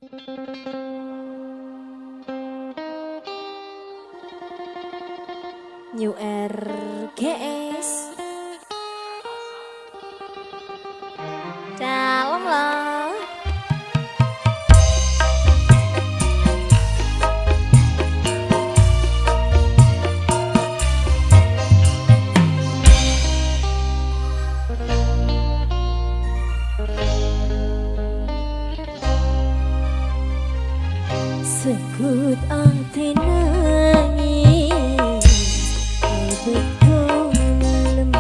New RGS dalam lah. Sekut ati nangis betul malam.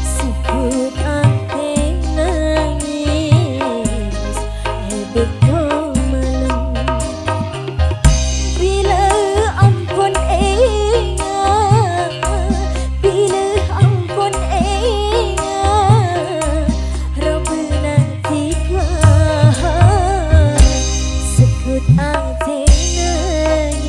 Sekut ati nangis betul malam. Bila ampun bila ampun Rabbana tiga sekut ati nangis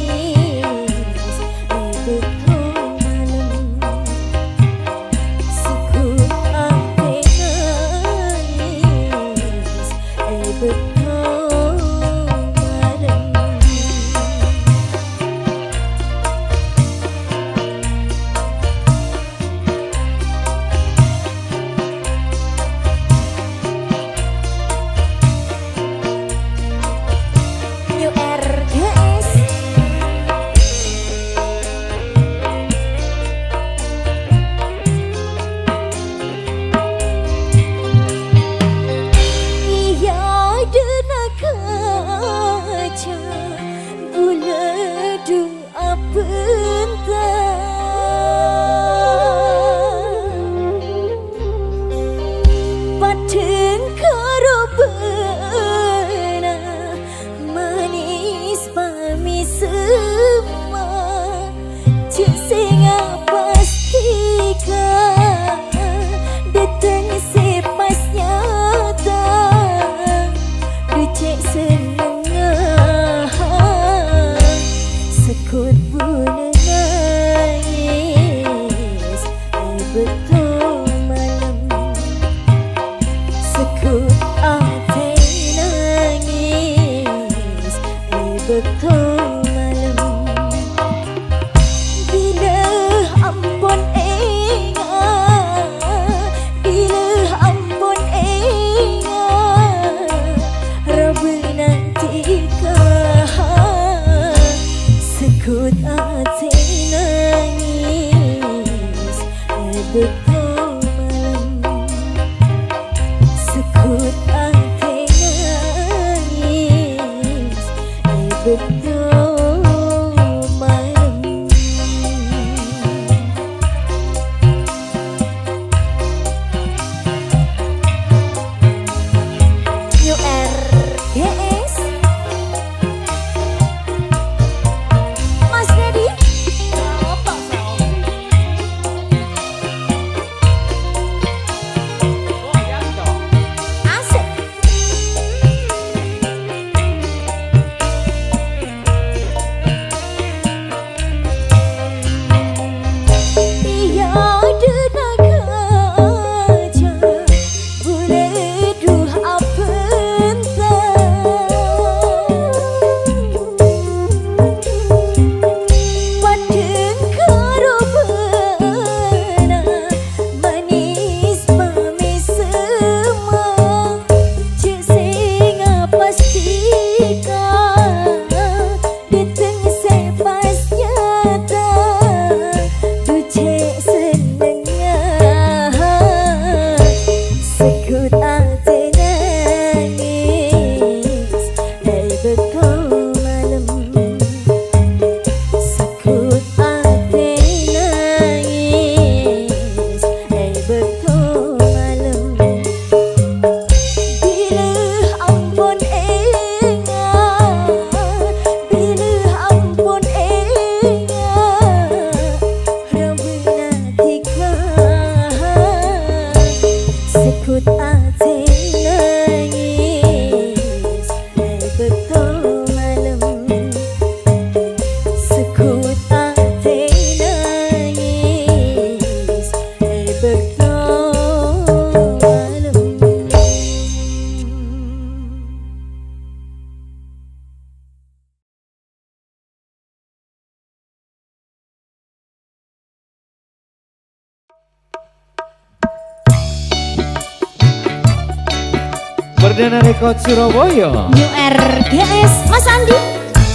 Perdana Rekod Surabaya. New RGS Mas Andi.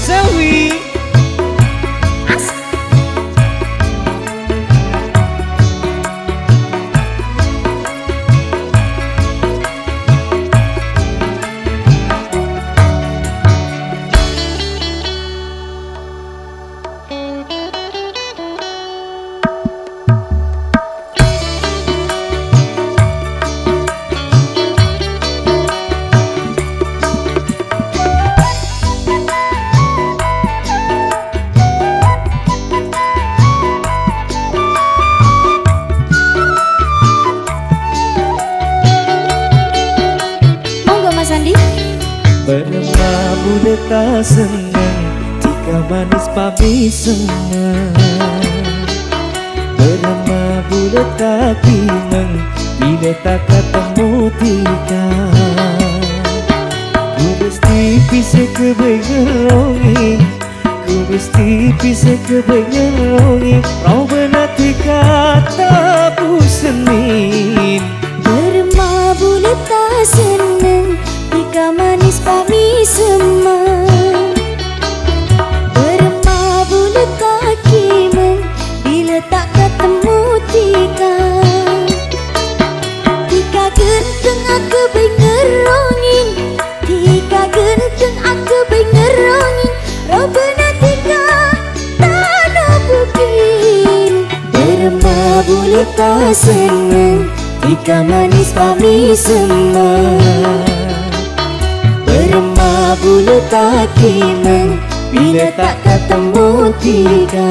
Selvi. Bermabu tak senang jika manis pami senang. Bermabu tak kinang bila tak ketemu tika. Ku mesti bisa kebengerongi, ku mesti bisa kebengerongi. Kau benar tika tak pusenin. Bermabu tak senang jika manis pami semang. Bermabu tak kimeng bila tak ketemu tika. Tika genteng aku bengerongin, tika genteng aku bengerongin. Robena tika tanah bukin. Bermabu tak senang jika manis pami semang. Bermabu tak kimeng bila tak ketemu tika.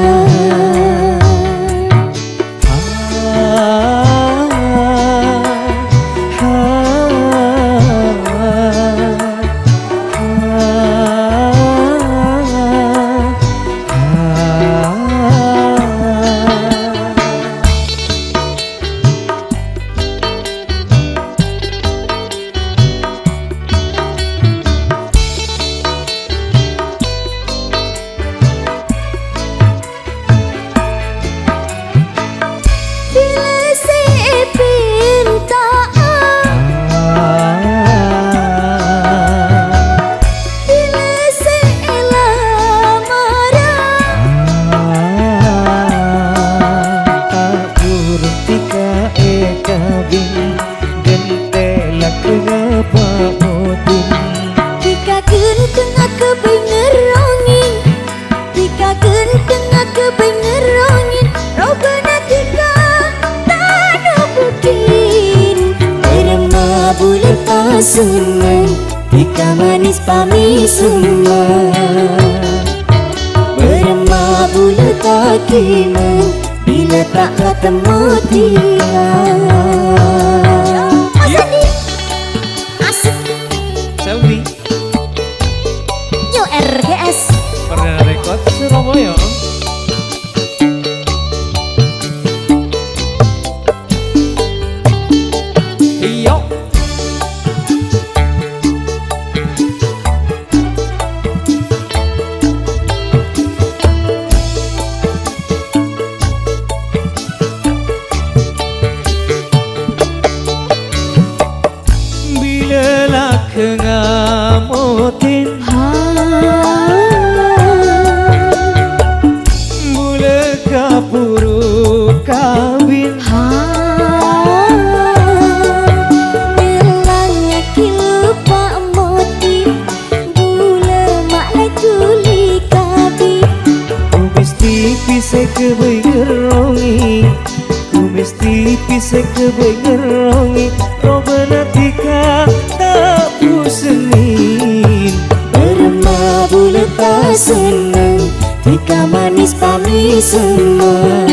Senang jika manis pami semang. Bermabu tak kimeng bila tak ketemu tika. Mas Andi asik. Selvi. New RGS Perdana Rekod Surabaya. Ngamotin mula kapuru kawin bilangnya kilupa motin gula maklai tuli kabi. Ku mesti bisa kebengerongi, ku mesti bisa kebengerongi. Robena tika tak pusenin. Bermabu tak senang jika manis pami semang.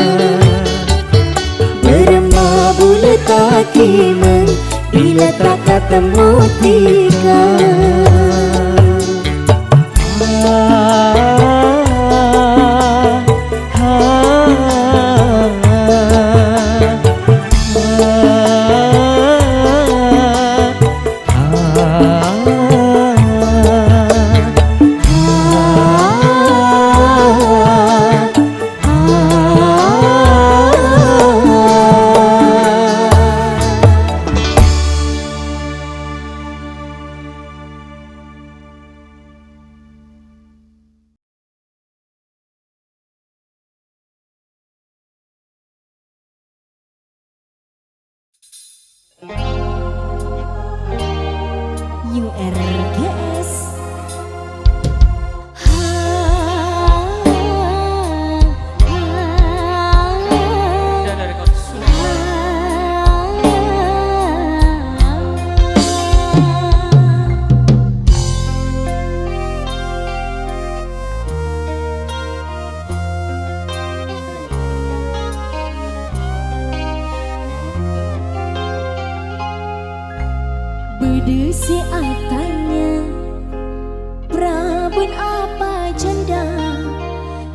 Bermabu tak kimeng bila tak ketemu tika. URGS. Dan dari kota Bedesi atanya Prabun apa janda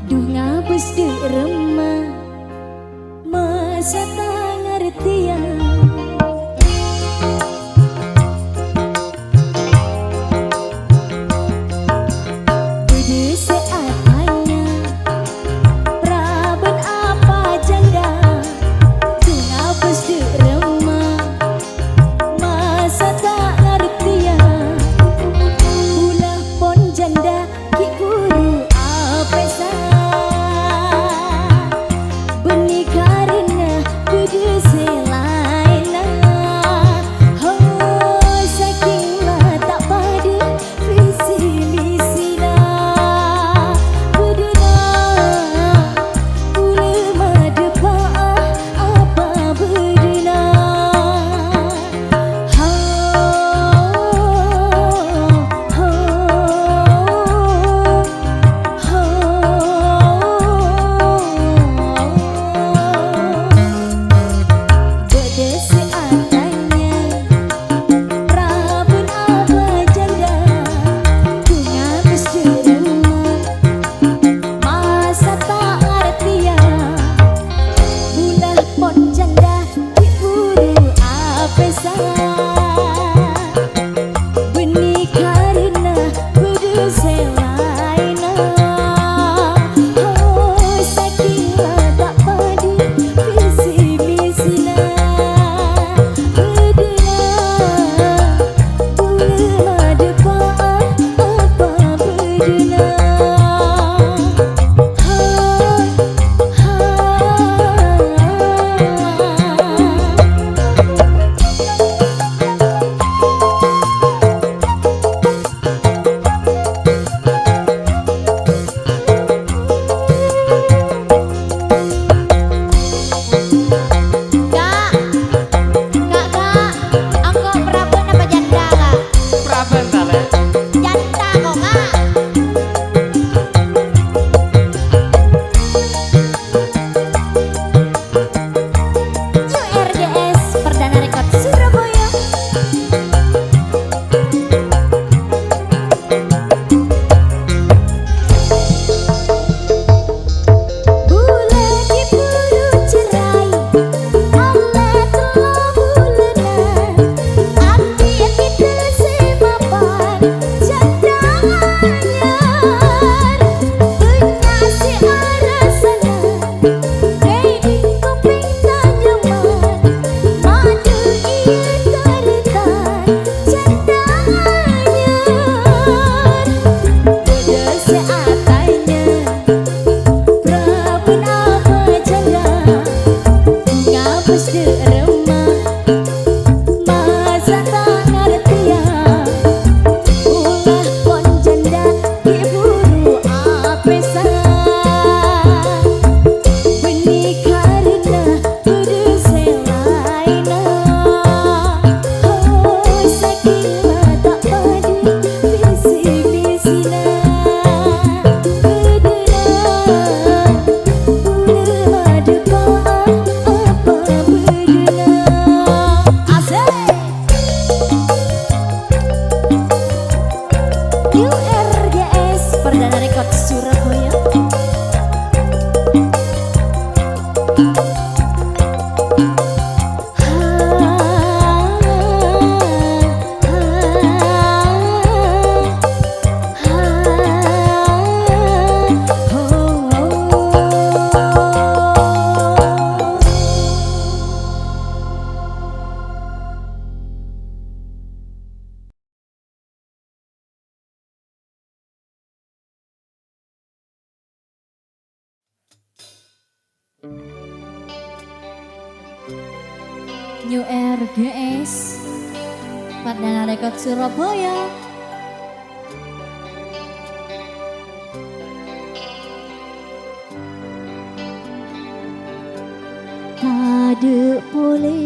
Duh ngabes de remah Masa tak ngertian Bedesi atanya Prabun apa janda Duh ngabes de remah Masa tak ngertian Ulah pon janda ki guru apa Benih karena budi selaina Oh saking lah tak pada visi misina Bedena Ule madepa apa bedena Bedesi atanya Prabun apa janda Duh ngabes de remah Masa tak ngertian Bulah pon janda diburu apa Benih karena kudu selaina Oh saking lah tak padu visi misina Bedena Boleh madepa apa bedena Kak, angkok Prabun apa janda kak? Praban tale. Janda kok kak? URGS Perdana Rekod Surabaya. Bulan diburu cerai Allah telah bulenan Ati kita semapan Janda anyar Pengasih arasanan Baby kuping tanyaman Madu iya taritan Janda anyar Bedesi atanya Prabun apa janda Ngabes de remah Masa tak ngertian Ulah pon janda diburu apa Benih karena kudu selaina Oh saking lah tak padu visi misina Bedena Boleh madepa apa bedena Asik URGS Perdana Rekod Surabaya. New RGS Pardana Rekod Surabaya. Tade boleh,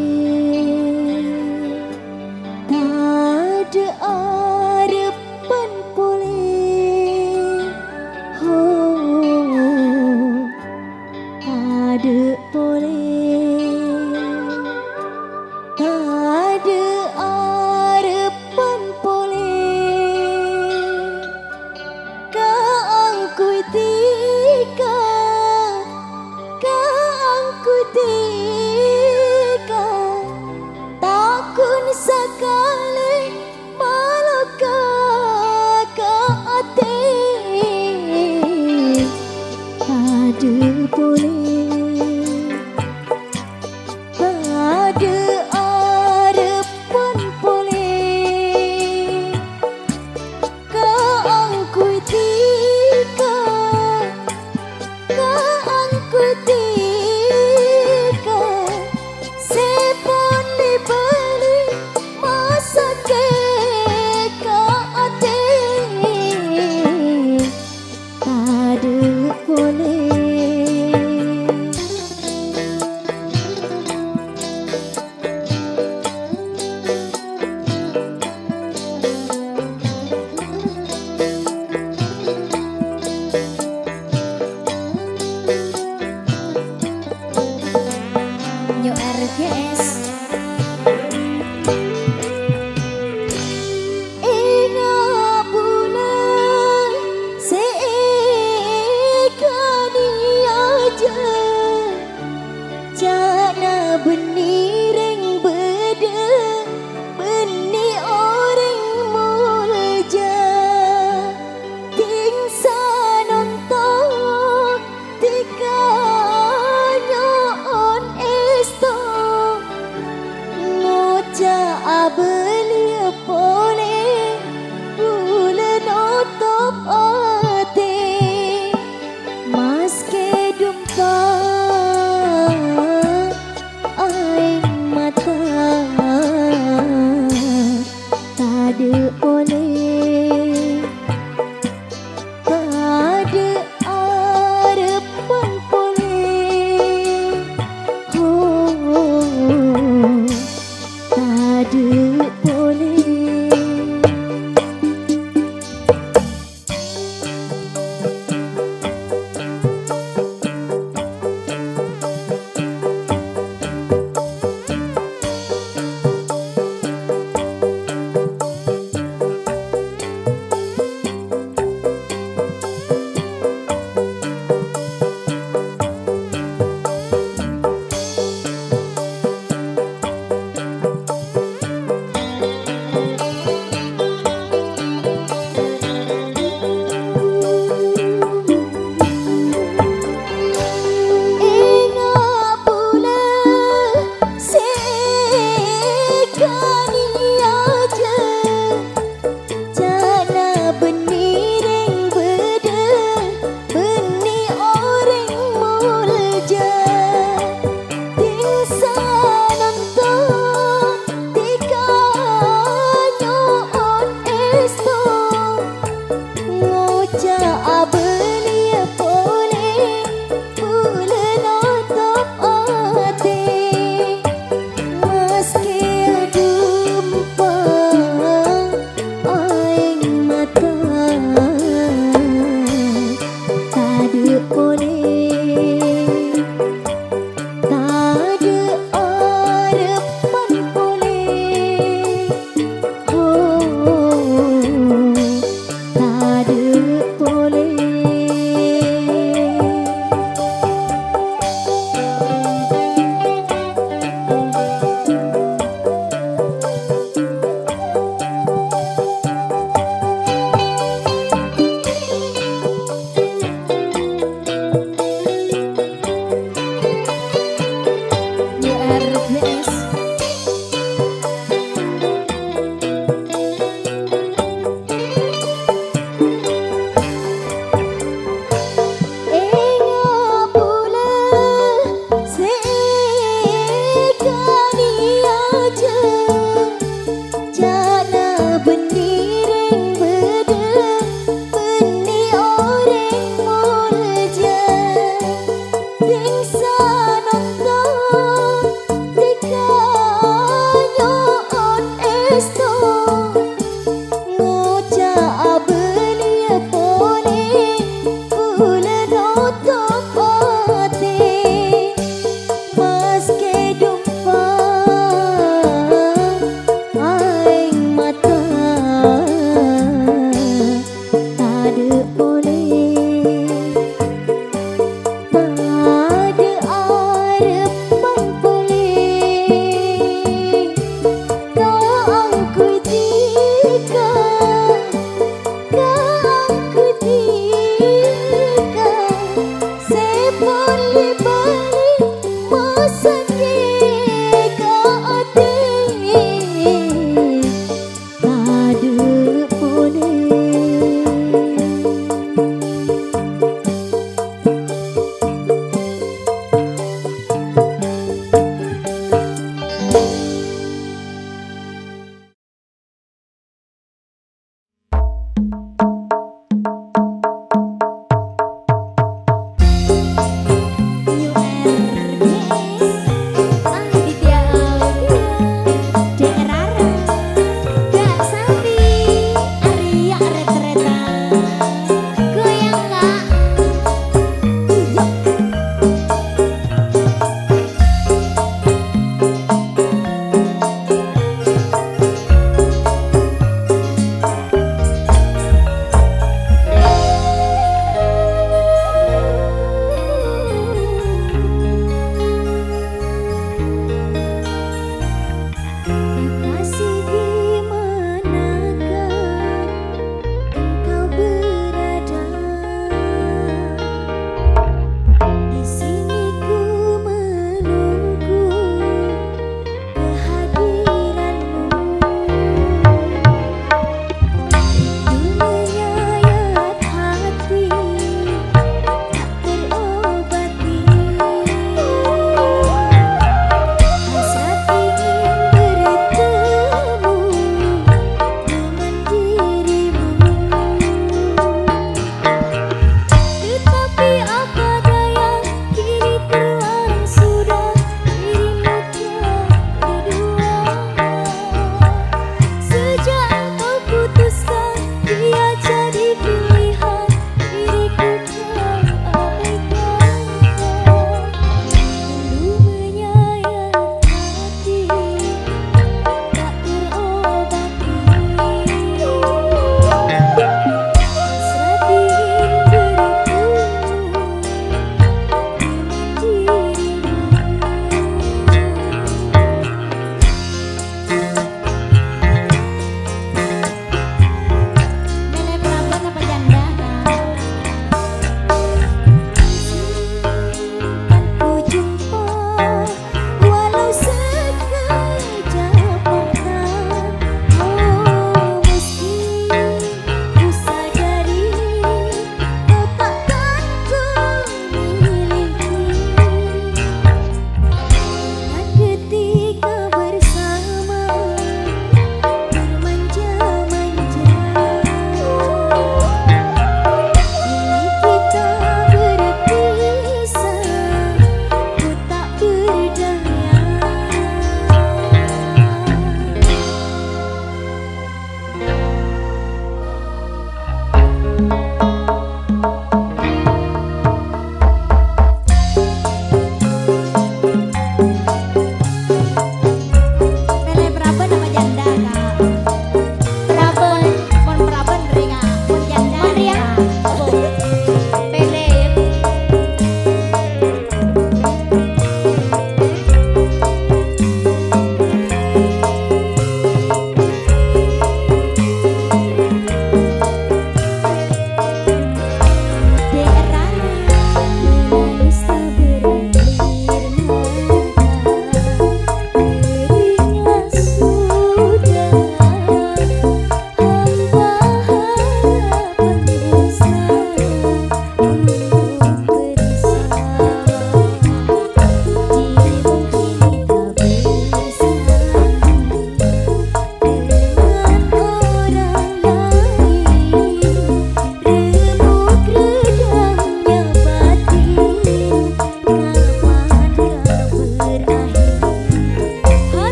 tade arepan boleh, oh, tade boleh, tade arepan boleh, kaangku tika, kaangku tika.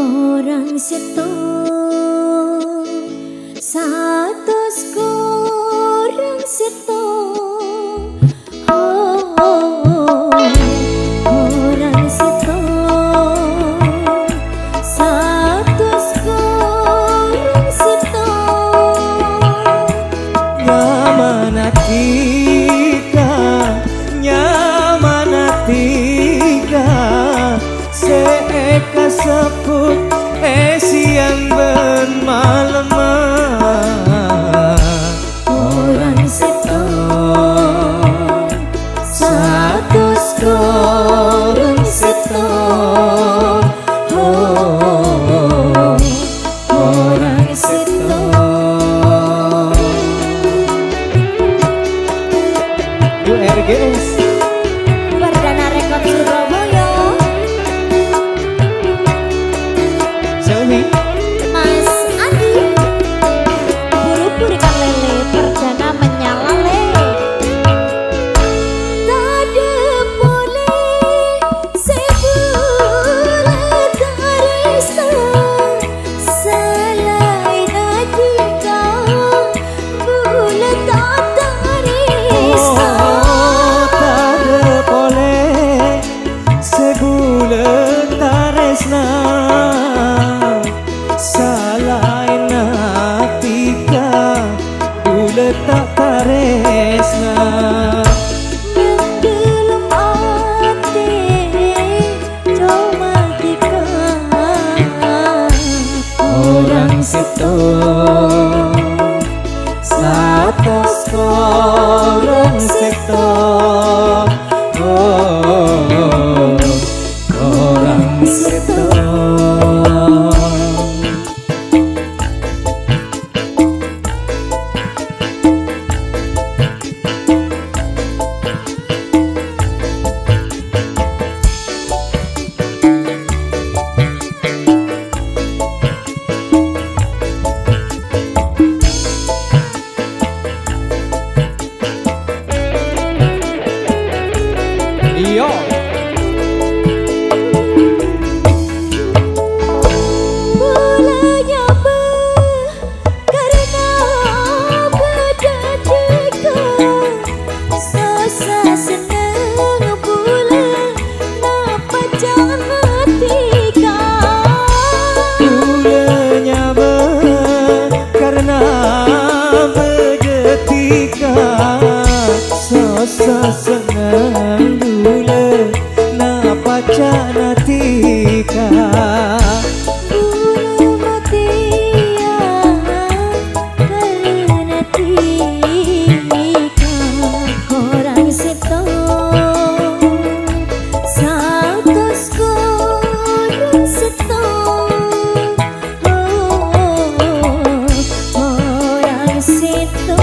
orang seto satus orang seto orang seto satus orang seto nyamanatika seeka seput siang ben malam orang seto satus orang seto orang seto URGS Perdana Rekod Surabaya Selvi Mas Andi buru-buru ikan lele perdana menyalale tade boleh sebulan tarisa selain adika bulan tak tarisa segulen taresna salain natika bulet tak taresna belum ate comatika orang seto satos orang seto orang seto Yo bolanya karena berdadika susah senang bulan napa jangan tika bulenya karena berdetika sosa senang dule napa cana tika bulu matia karena tika orang seto satus orang seto orang seto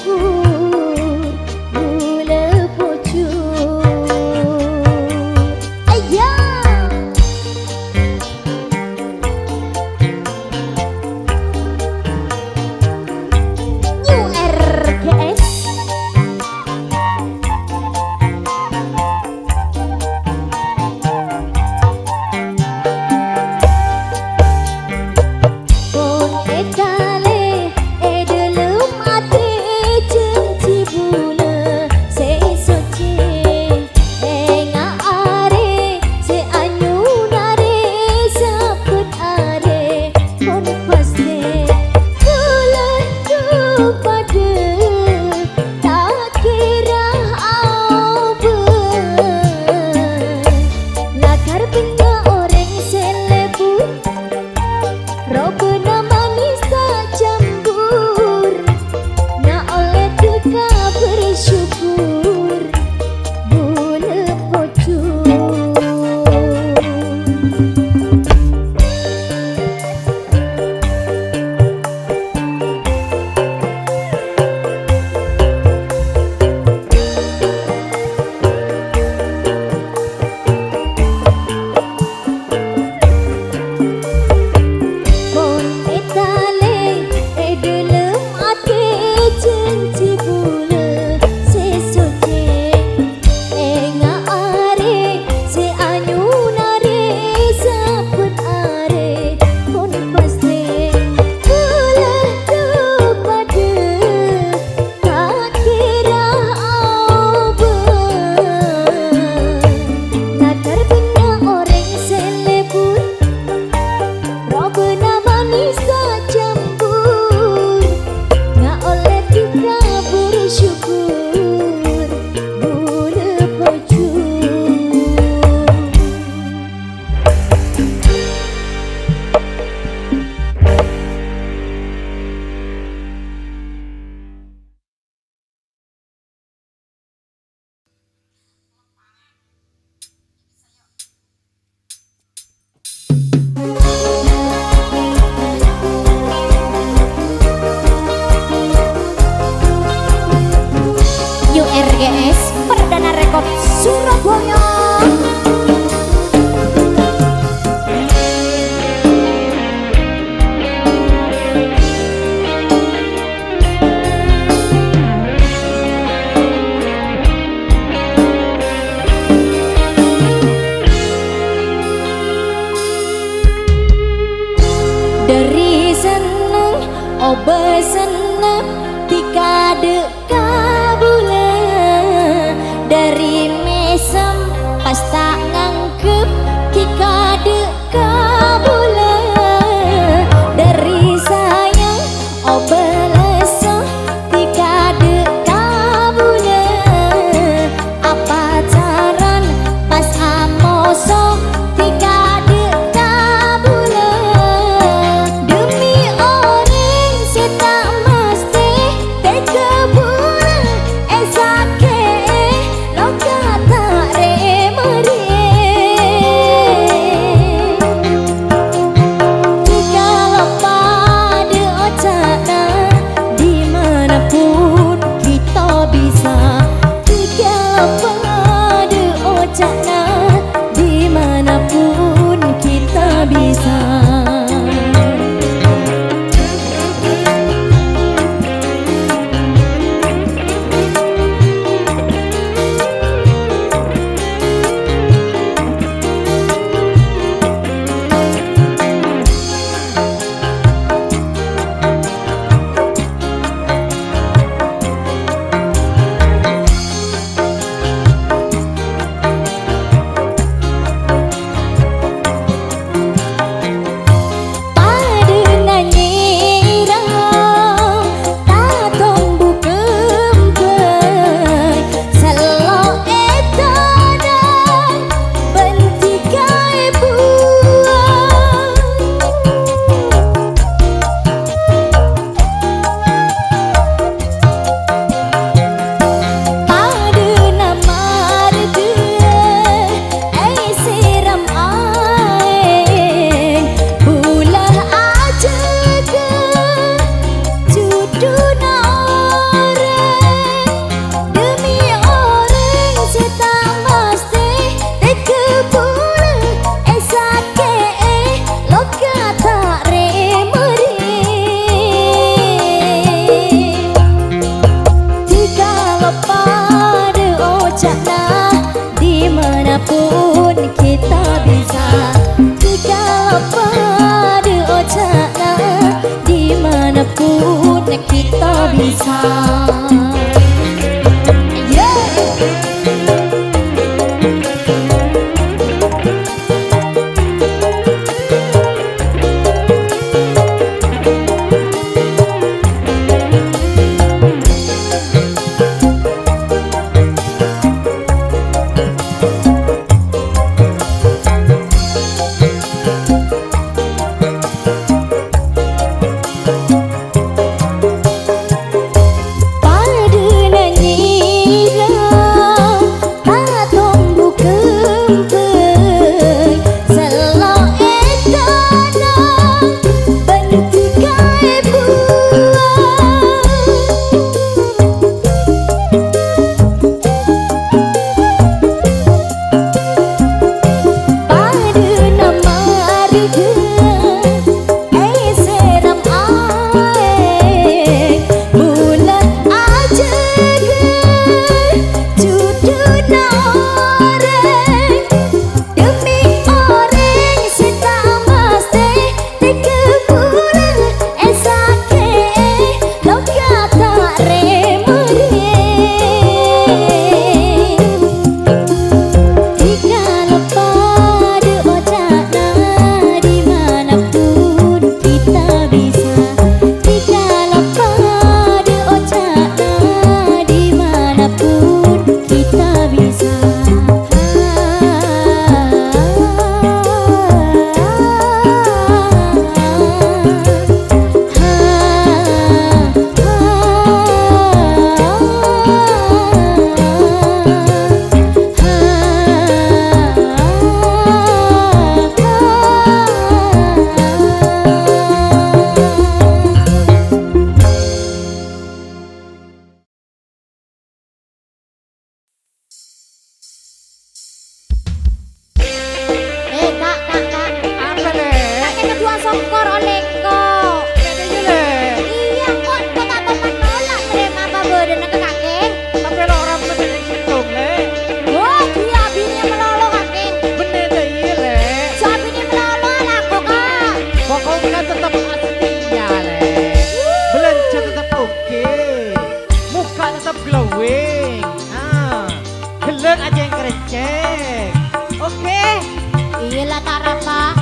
bersyukur mula pucuk. Ayah New RGS Pon etale edelum ate cenci bula se soce enga are se anyunare saput are pon paste kula tu pada tak kira apa lakar benda orang selebut Robena manis tak campur nak oleh tika bersyukur mula pucuk. Pon etale edelum ate cenci bula se soce enga are se anyunare saput are pon paste kula tu pada tak kira apa lakar benda orang selebut Robena manis tak campur nak oleh kita bersyukur mula pucuk. New RGS Perdana Rekod Surabaya. Dari seneng oba seneng tika deka bula dari mesem pas tak ngangkep tika deka bula dari sayang oba lesah tika deka bula apa caran pas amoso tika deka bula demi orang tak mesti teka bula esake lo kata remeri kalau pada ocana dimanapun kita bisa kalau pada ocana dimanapun kita bisa. bisa.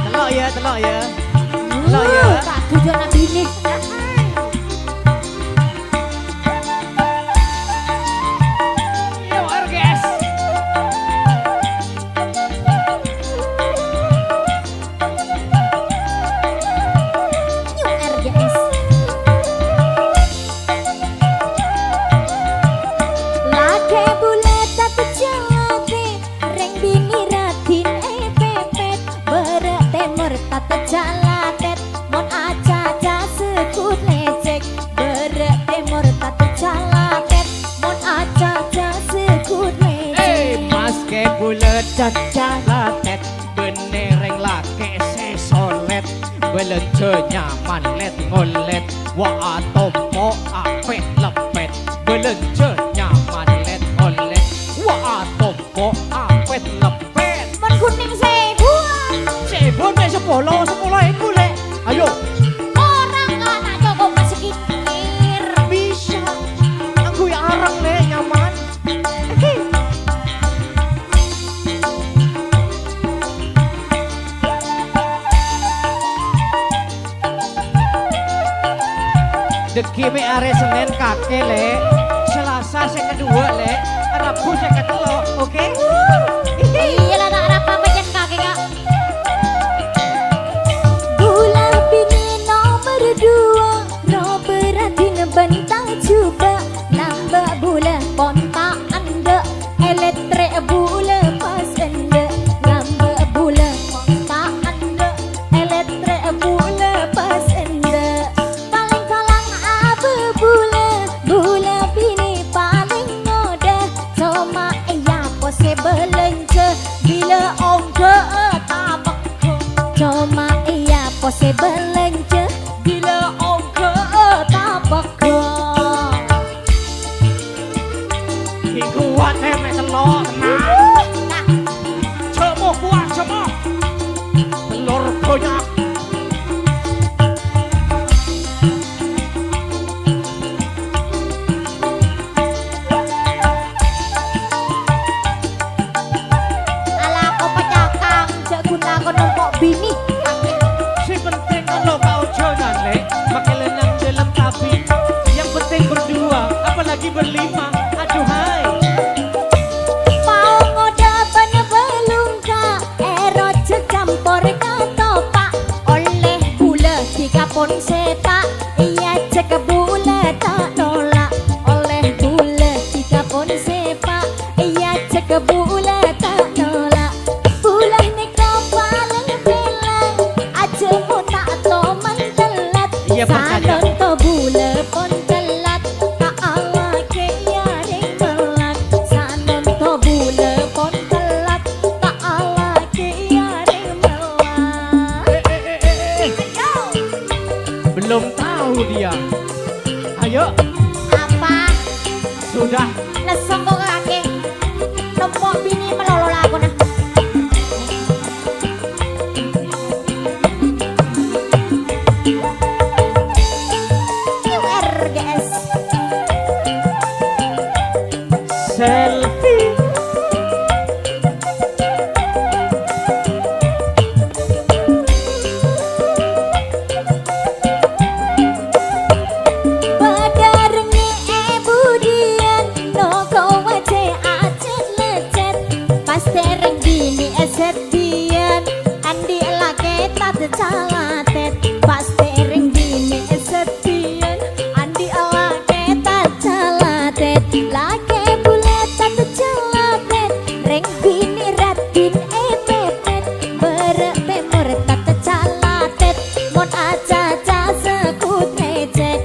Telok ya. Telok ya. Tak tujuan nabi ini. Yo guys. New RGS. Lage bulet tak jalate, reng bini ratin pepet, berat temur tak jalatet, mon aja sekut lecek, berat temur tak jalatet, mon aja sekut lecek. Mas ke bulet jalatet, benereng lake sesolet, belence nyaman let ngolet, wa atomo apet lepet, belence nyaman let ngolet, wa atomo apet lepet. Mon kuning sebuah, Sebon mek 10 le. Ayo, orang anak Joko masih kikir. bisa. Aku ya arang le nyaman. Deki me are Senin kake le, Selasa sing kedua le, Rabu sing ketelu, oke? Iya lah tak rapa pencet kaki kak. Gula pingin nomor 2, no beratin bentang coba, nambah bula kontak anda, elektrik bula pas anda, nambah bula kontak anda, elektrik bula pas anda. Paling kalang apa bula bini paling ngoda, cuma iya possible lenje bila ongga tapak. Cuma iya possible lenje bila ongga tapak. Ki kuat mek telur tenang. Nah, Cemo kuat cemo. Telur banyak. lagi berlima. Aduh hai. Mau ngodapan belum kak rojo campur katopak oleh gula dikapun sepak iya cek bule tak nolak oleh gula dikapun sepak iya cek bule tak nolak bulan nika paling bilang aja mu tak toman telat Iya, Pak Saja. salon to bule pon telat tak ala ke yaring melat salon to bule pon telat tak ala ke yaring melat ayo Belum tahu dia. Ayo, apa sudah. lesong kok kake nombok bini melolo lagu nah URGS Selfie. Badarnya budian no go wace acet lecet pas tereng bini esetian andi lake tat calatet pas tereng bini esetian andi lake tat calatet lake bulet tat calatet reng bini ratin emetet berek temur tat calatet mon aja sekut necet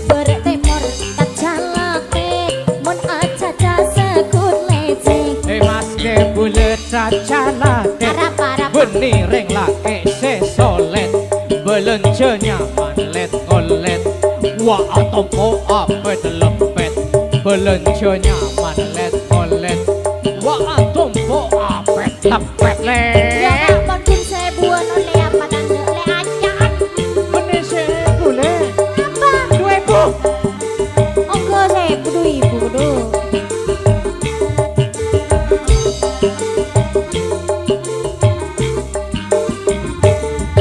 berek temur tak calatet mon aja sekut lecet Mas ke bulet cacalat. Parah Benih reng lake sesolet. Belencenya manlet ngolet. Wah atompo apet lepet. Belencenya manlet ngolet. Wah atompo apet lepet le. ya nak bantuin saya buat oleh apa tanda le acan Benih se bulet. apa 2000. onggo saya kudu ibu kudu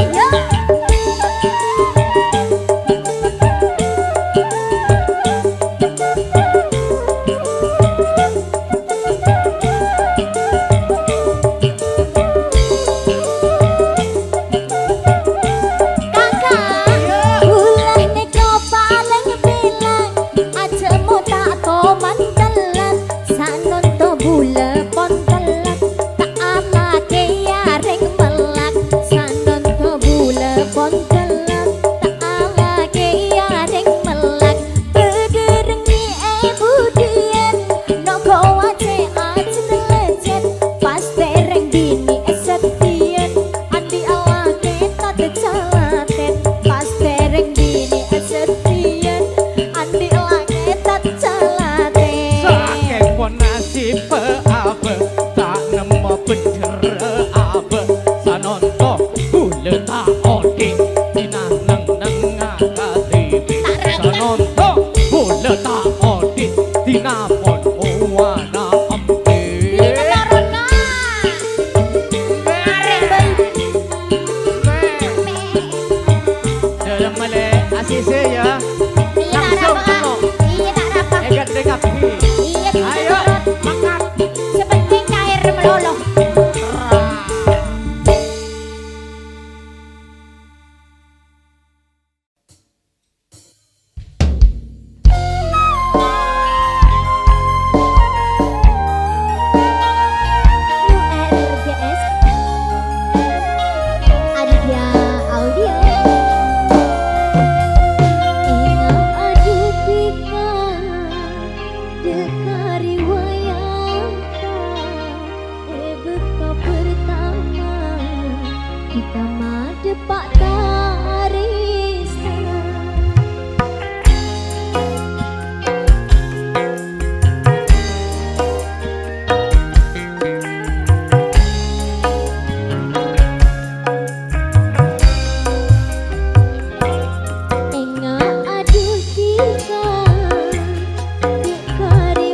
ayo kakak ulah neko paling bilang aja mau tak toman telat sanon to bule pon telat tak ala ke yaring melak sanon to bule pon telat tak ala ke yaring melak bedereng ni budian no go ace acet lecet pas tereng bini esetian andi ala ke tat calatet pas tereng bini esetian andi ala ke tat calatet Sake ponasi peabe. Tak nemu bener abe. Sanonto bule tak odi. Tina neng ngakatibi. Sanonto bule tak odi. Tina pon uwana amti. Corona arek bayi Dalam male asise ya. iya tak Langsung apa tengok. iya tak apa Egat dekap pi. iya kita Ayo turut makan. sepenting air melolo URGS Aditya Audio Ingat aduh pika dekari wayangka beka pertama kita made pak tarista Enga aduh pika dekari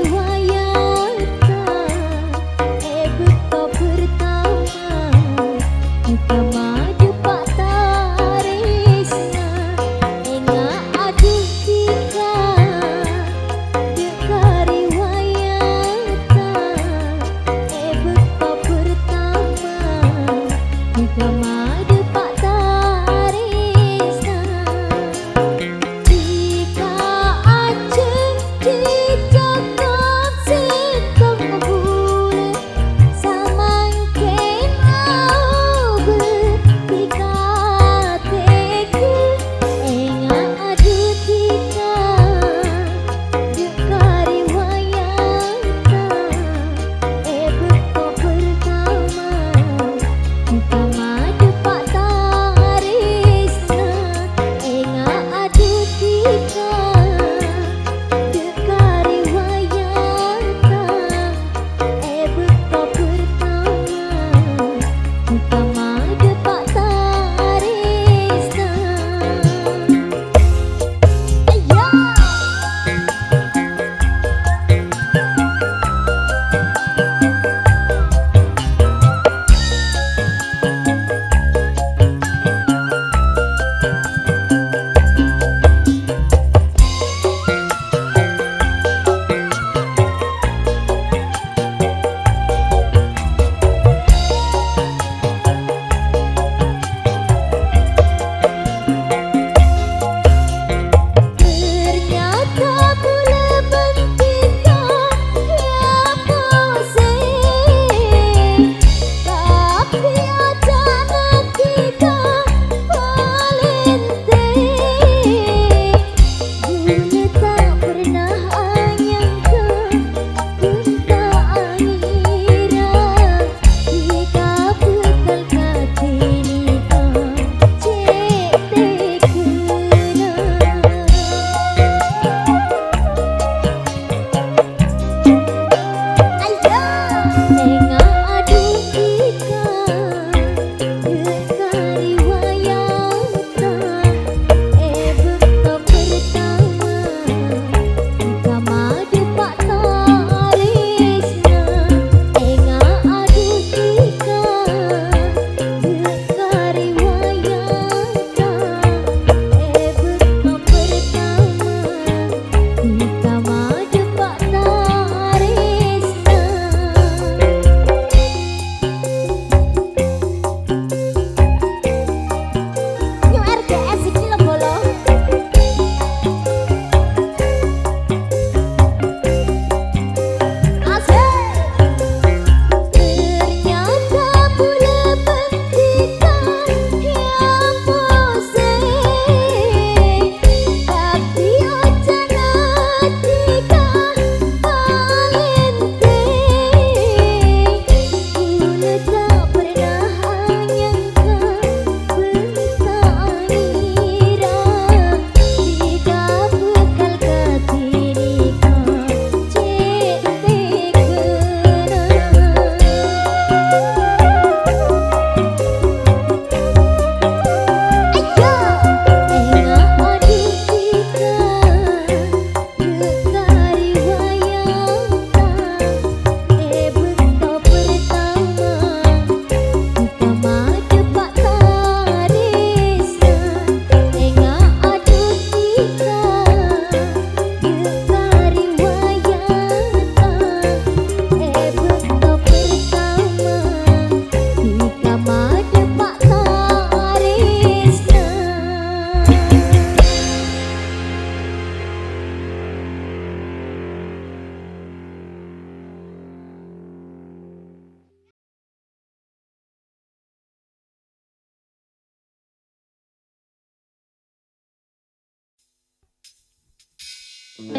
New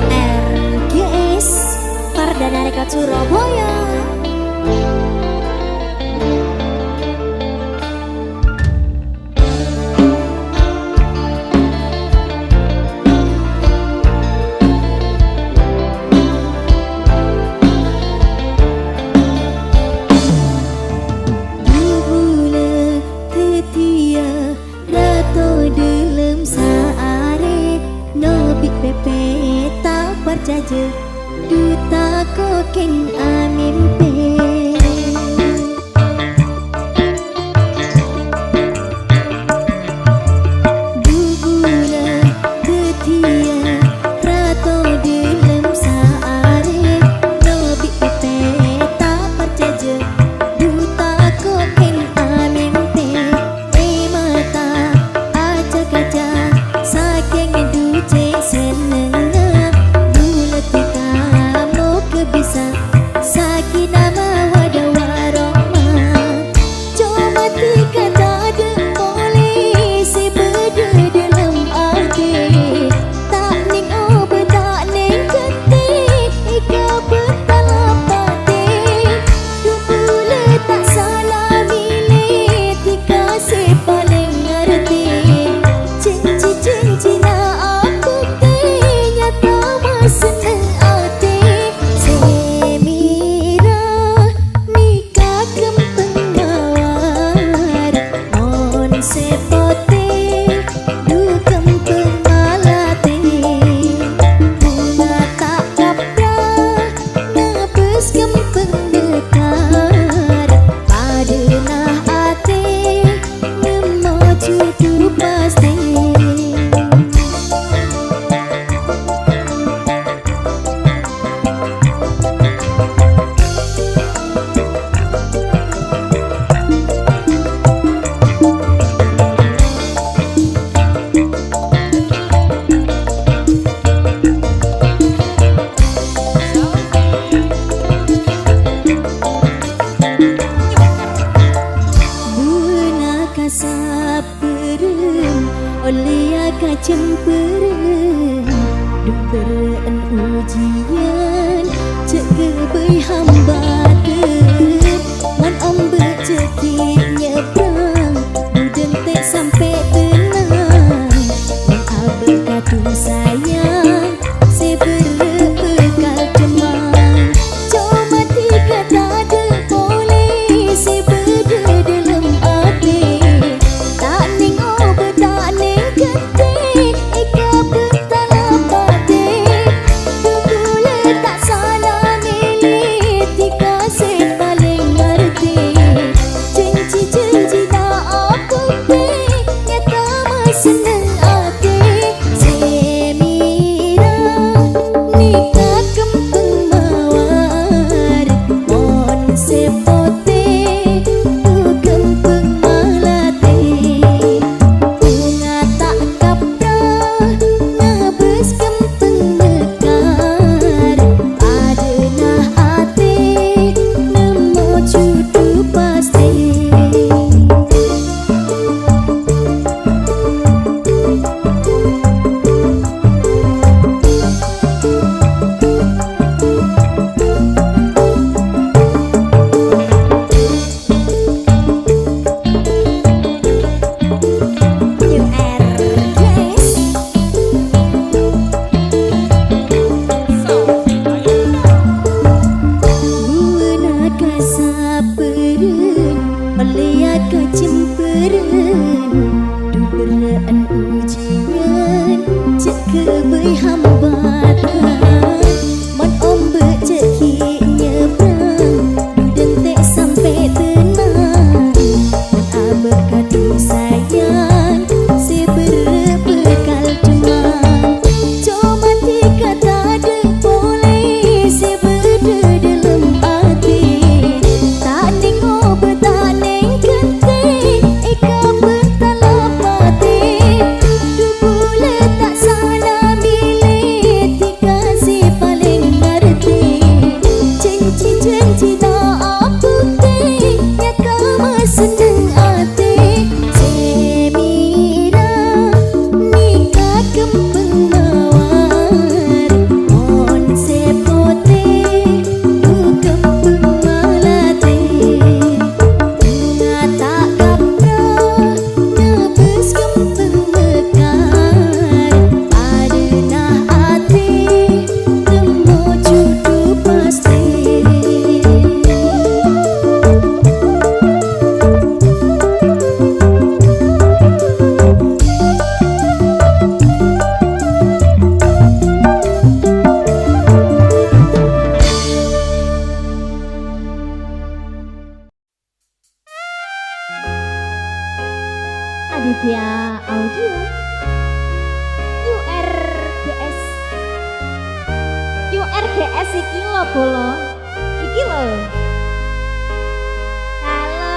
RGS Pardana Rekod Surabaya. Jaja duta kokeng amin pe bubula betia rato dilem saare nobi pepe tak perjaja duta kokeng amin pe mata aja kaca saking duce seneng bisa sakit nama wadah warahmah cuma tiga tak ada polisi berde dalam hati tak ning obat tak ning ketik ika bertalam pati dupula tak salah milih tika si paling ngerti cinci nak aku nyata maseneng cemperan dumperaan ujian cek bebai hambatan man ombak cekik nyebrang budeng tek sampai tenang man abel kadu sayang sebere bekal cemang cuma tiga tak ada polisi berde dalam hati tak ning obat tak ning ketik ika bertalam pati bubula tak salah milih tika si paling ngerti janji tak aku pik nyata maseneng hati semira nikah kempeng mawar mon sepote tu kempeng malate bunga tak kaprah nabes kempeng mekar adenah hati nemu cudu pasti. New RGS Buana kasaperan melihat kecemperan duperaan ujian cek kebai hambatan man ombak cekik nyebrang budeng tek sampai tenang man abel kadu sayang sebere bekal cemang cuma tiga tak ada polisi berde dalam hati tak ning obat tak ning ketik ika bertalam pati dupula tak salah milih PS iki lho bolo. Iki lho. Halo.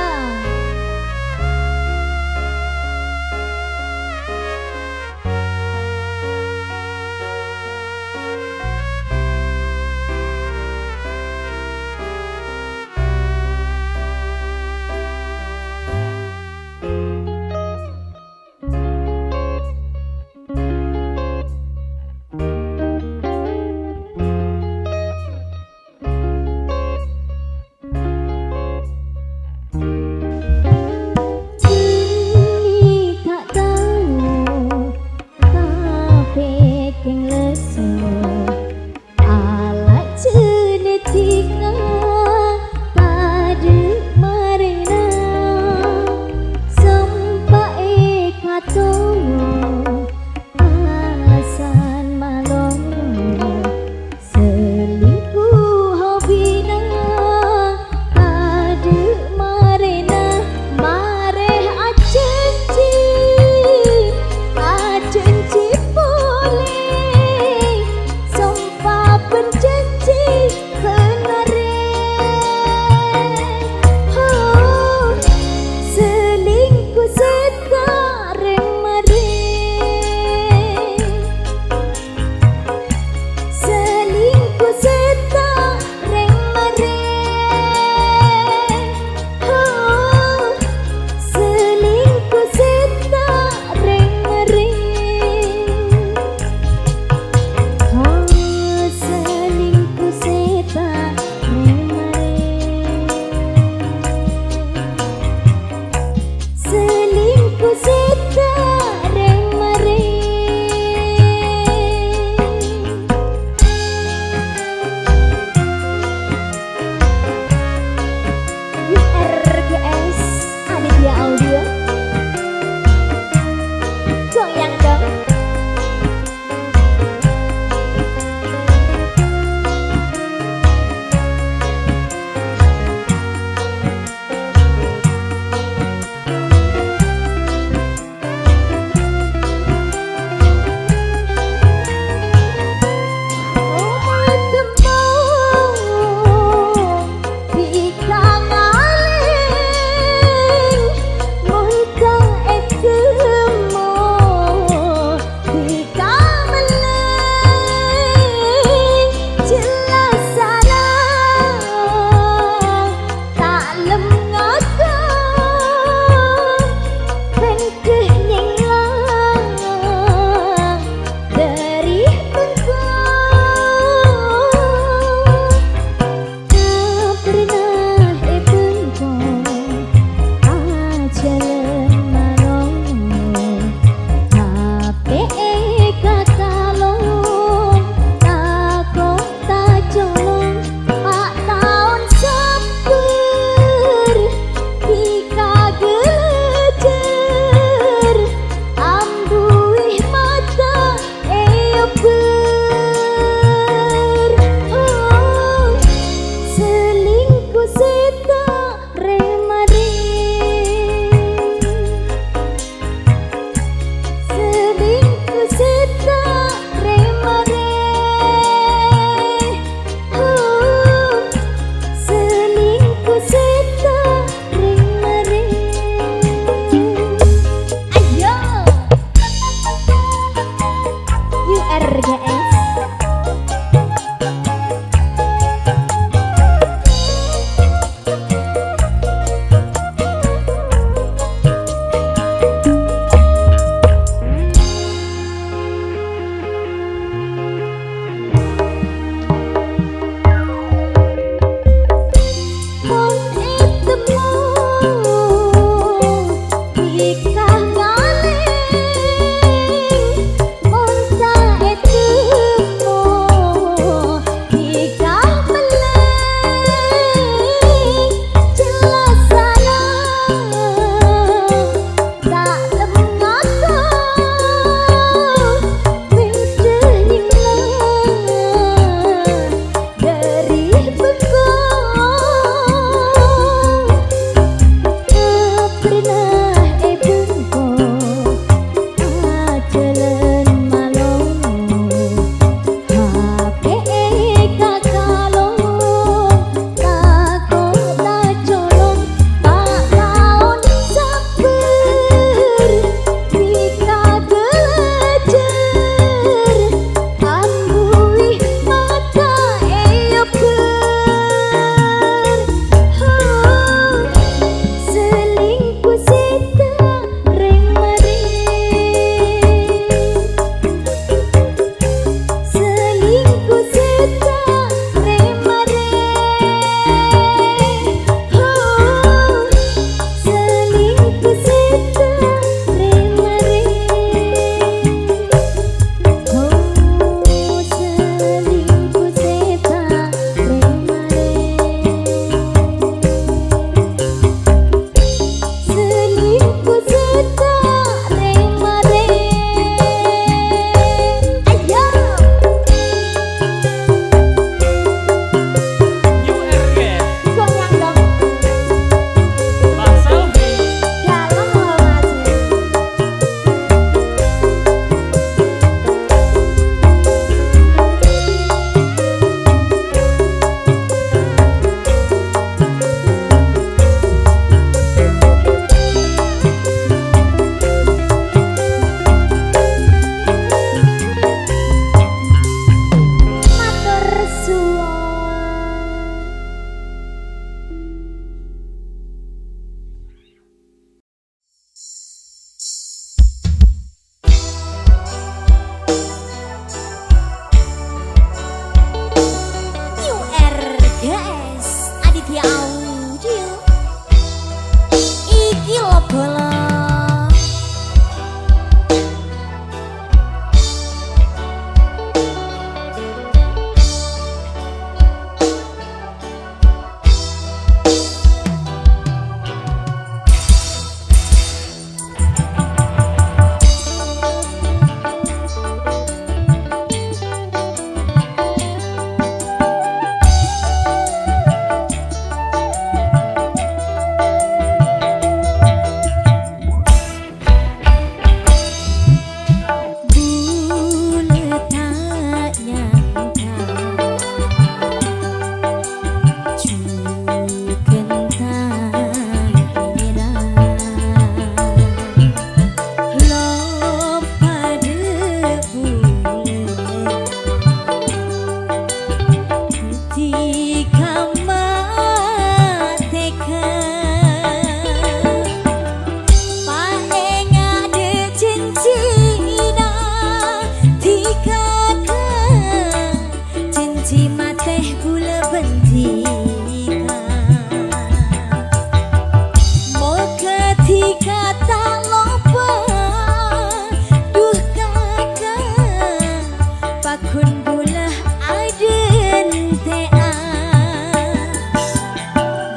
bulah aden tea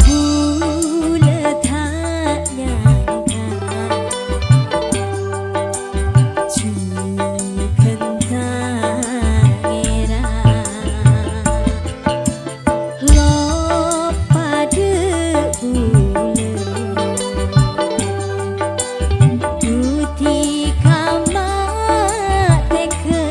bulah tanya cukan tangera lo pada bulah tuti kama teka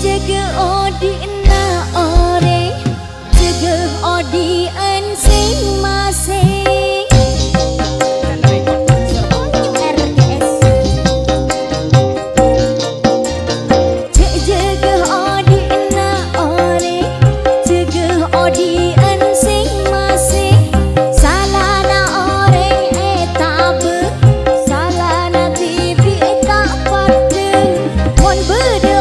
jaga odi na ore jaga odi en sing masing RDS jaga odi na ore jaga odi en sing masing salah na ore tabe salah na tibi tak pada mon berde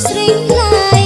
sering lain